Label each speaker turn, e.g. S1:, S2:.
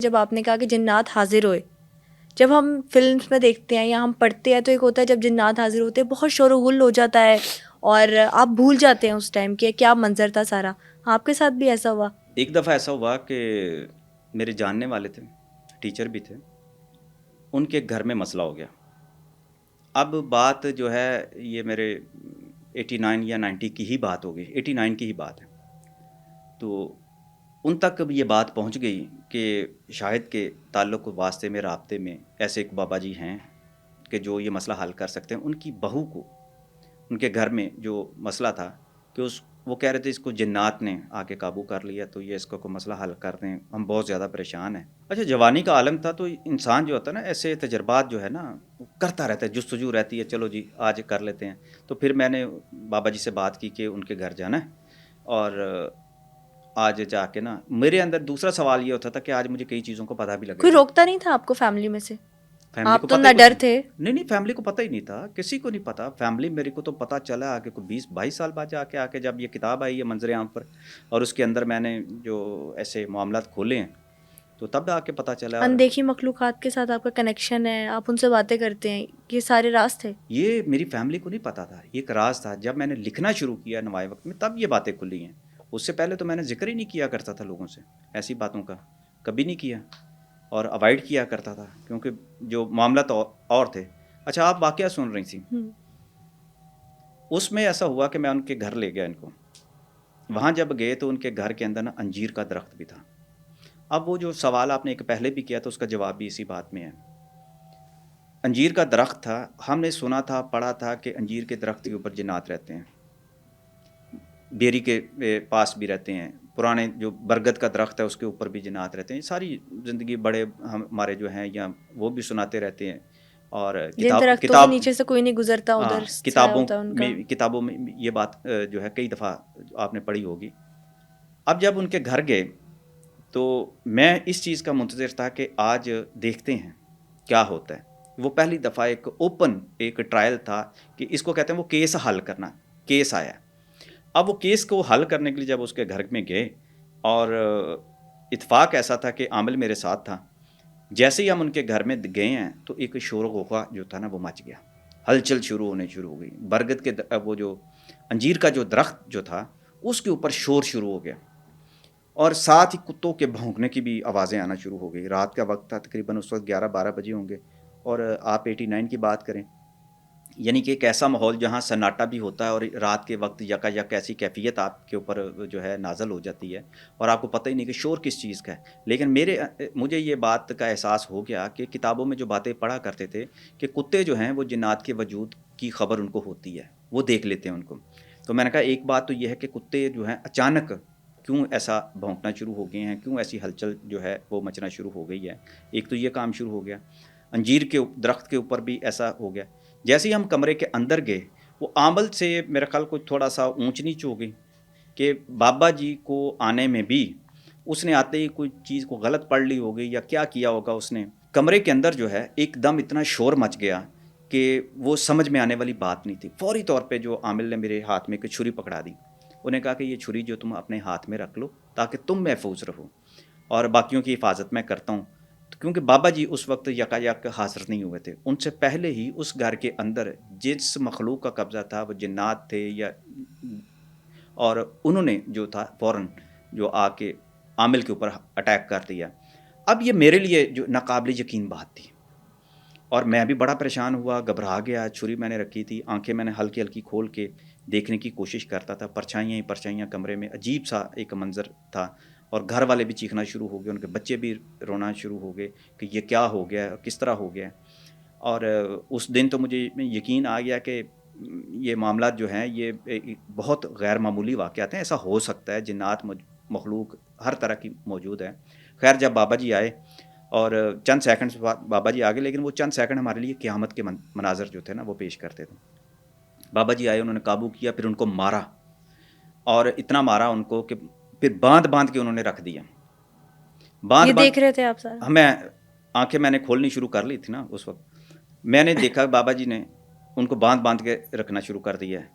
S1: جب آپ نے کہا کہ جنات حاضر ہوئے، جب ہم فلمس میں دیکھتے ہیں یا ہم پڑھتے ہیں تو ایک ہوتا ہے جب جنات حاضر ہوتے ہیں بہت شور و غل ہو جاتا ہے اور آپ بھول جاتے ہیں اس ٹائم کہ کیا منظر تھا سارا. آپ کے ساتھ بھی ایسا ہوا؟
S2: ایک دفعہ ایسا ہوا کہ میرے جاننے والے تھے، ٹیچر بھی تھے، ان کے گھر میں مسئلہ ہو گیا. اب بات جو ہے یہ میرے 89 یا 90 کی ہی بات ہوگی، 89 کی ہی بات ہے. تو ان تک یہ بات پہنچ گئی کہ شاہد کے تعلق و واسطے میں رابطے میں ایسے ایک بابا جی ہیں کہ جو یہ مسئلہ حل کر سکتے ہیں. ان کی بہو کو ان کے گھر میں جو مسئلہ تھا کہ وہ کہہ رہے تھے اس کو جنات نے آ کے قابو کر لیا، تو یہ اس کو کوئی مسئلہ حل کر دیں، ہم بہت زیادہ پریشان ہیں. اچھا، جوانی کا عالم تھا تو انسان جو ہوتا ہے نا ایسے تجربات جو ہے نا وہ کرتا رہتا ہے، جستجو رہتی ہے، چلو جی آج کر لیتے ہیں. تو پھر میں نے بابا جی سے بات کی کہ ان کے گھر جانا ہے، اور آج جا کے نا میرے اندر دوسرا سوال یہ ہوتا تھا کہ آج مجھے کئی چیزوں کو پتہ بھی لگے
S1: کوئی
S2: گا.
S1: روکتا نہیں تھا آپ کو فیملی میں سے؟
S2: فیملی کو
S1: آپ تو
S2: پتہ
S1: نہ
S2: ہی کچھ
S1: ڈر تھے.
S2: نہیں، فیملی کو پتہ ہی نہیں تھا، کسی کو نہیں پتہ. فیملی میرے کو تو پتہ چلا آگے کو 20-22 سال بعد جا کے جب یہ کتاب آئی ہے منظر عام پر، اور اس کے اندر میں نے جو ایسے معاملات کھولے ہیں تو تب آ کے پتہ چلا.
S1: اندیکھی مخلوقات کے ساتھ آپ کا کنیکشن ہے، آپ ان سے باتیں کرتے ہیں، یہ سارے راز تھے.
S2: یہ میری فیملی کو نہیں پتہ تھا، یہ ایک راز تھا. جب میں نے لکھنا شروع کیا نوائے وقت میں تب یہ باتیں کھلی ہیں. اس سے پہلے تو میں نے ذکر ہی نہیں کیا کرتا تھا لوگوں سے، ایسی باتوں کا کبھی نہیں کیا، اور اوائڈ کیا کرتا تھا کیونکہ جو معاملات اور تھے. اچھا، آپ واقعہ سن رہی تھیں، اس میں ایسا ہوا کہ میں ان کے گھر لے گیا ان کو. وہاں جب گئے تو ان کے گھر کے اندر نا انجیر کا درخت بھی تھا. اب وہ جو سوال آپ نے ایک پہلے بھی کیا تو اس کا جواب بھی اسی بات میں ہے. انجیر کا درخت تھا، ہم نے سنا تھا، پڑھا تھا کہ انجیر کے درخت کے اوپر جنات رہتے ہیں، بیری کے پاس بھی رہتے ہیں، پرانے جو برگد کا درخت ہے اس کے اوپر بھی جنات رہتے ہیں. ساری زندگی بڑے ہمارے جو ہیں یا وہ بھی سناتے رہتے ہیں. اور
S1: جن درختوں کے نیچے سے کوئی نہیں گزرتا ادھر سایہ ہوتا ہے ان کا.
S2: کتابوں میں یہ بات جو ہے کئی دفعہ آپ نے پڑھی ہوگی. اب جب ان کے گھر گئے تو میں اس چیز کا منتظر تھا کہ آج دیکھتے ہیں کیا ہوتا ہے. وہ پہلی دفعہ ایک اوپن ایک ٹرائل تھا کہ اس کو کہتے ہیں وہ کیس حل کرنا. کیس آیا، اب وہ کیس کو حل کرنے کے لیے جب اس کے گھر میں گئے، اور اتفاق ایسا تھا کہ عامل میرے ساتھ تھا. جیسے ہی ہم ان کے گھر میں گئے ہیں تو ایک شور و غوغا جو تھا نا وہ مچ گیا، ہلچل شروع ہو گئی. برگد کے وہ جو انجیر کا جو درخت جو تھا اس کے اوپر شور شروع ہو گیا، اور ساتھ ہی کتوں کے بھونکنے کی بھی آوازیں آنا شروع ہو گئی. رات کا وقت تھا، تقریباً اس وقت 11-12 بجے ہوں گے، اور آپ 89 کی بات کریں، یعنی کہ ایک ایسا ماحول جہاں سناٹا بھی ہوتا ہے اور رات کے وقت یکا یک ایسی کیفیت آپ کے اوپر جو ہے نازل ہو جاتی ہے اور آپ کو پتہ ہی نہیں کہ شور کس چیز کا ہے. لیکن مجھے یہ بات کا احساس ہو گیا کہ کتابوں میں جو باتیں پڑھا کرتے تھے کہ کتے جو ہیں وہ جنات کے وجود کی خبر ان کو ہوتی ہے، وہ دیکھ لیتے ہیں ان کو. تو میں نے کہا ایک بات تو یہ ہے کہ کتے جو ہیں اچانک کیوں ایسا بھونکنا شروع ہو گئے ہیں، کیوں ایسی ہلچل جو ہے وہ مچنا شروع ہو گئی ہے. ایک تو یہ کام شروع ہو گیا. انجیر کے درخت کے اوپر بھی ایسا ہو گیا. جیسے ہی ہم کمرے کے اندر گئے، وہ عامل سے میرے خیال کو تھوڑا سا اونچ نیچ ہو گئی کہ بابا جی کو آنے میں بھی اس نے آتے ہی کوئی چیز کو غلط پڑھ لی ہوگی یا کیا ہوگا اس نے. کمرے کے اندر جو ہے ایک دم اتنا شور مچ گیا کہ وہ سمجھ میں آنے والی بات نہیں تھی. فوری طور پہ جو عامل نے میرے ہاتھ میں ایک چھری پکڑا دی. انہیں کہا کہ یہ چھری جو تم اپنے ہاتھ میں رکھ لو تاکہ تم محفوظ رہو اور باقیوں کی حفاظت میں کرتا ہوں. کیونکہ بابا جی اس وقت یک حاضر نہیں ہوئے تھے، ان سے پہلے ہی اس گھر کے اندر جس مخلوق کا قبضہ تھا وہ جنات تھے اور انہوں نے جو تھا فوراً جو آ کے عامل کے اوپر اٹیک کر دیا. اب یہ میرے لیے جو ناقابل یقین بات تھی، اور میں بھی بڑا پریشان ہوا، گھبرا گیا. چھری میں نے رکھی تھی، آنکھیں میں نے ہلکی ہلکی کھول کے دیکھنے کی کوشش کرتا تھا. پرچھائیاں کمرے میں، عجیب سا ایک منظر تھا. اور گھر والے بھی چیخنا شروع ہو گئے، ان کے بچے بھی رونا شروع ہو گئے کہ یہ کیا ہو گیا، کس طرح ہو گیا. اور اس دن تو مجھے یقین آ گیا کہ یہ معاملات جو ہیں یہ بہت غیر معمولی واقعات ہیں، ایسا ہو سکتا ہے، جنات مخلوق ہر طرح کی موجود ہے. خیر جب بابا جی آئے اور چند سیکنڈ بابا جی آگے، لیکن وہ چند سیکنڈ ہمارے لیے قیامت کے مناظر جو تھے نا وہ پیش کرتے تھے. بابا جی آئے، انہوں نے قابو کیا، پھر ان کو مارا، اور اتنا مارا ان کو کہ پھر باندھ کے انہوں نے رکھ دیا.
S1: یہ دیکھ رہے تھے آپ سارا؟
S2: ہمیں آنکھیں میں نے کھولنی شروع کر لی تھی نا اس وقت. میں نے دیکھا بابا جی نے ان کو باندھ کے رکھنا شروع کر دیا ہے.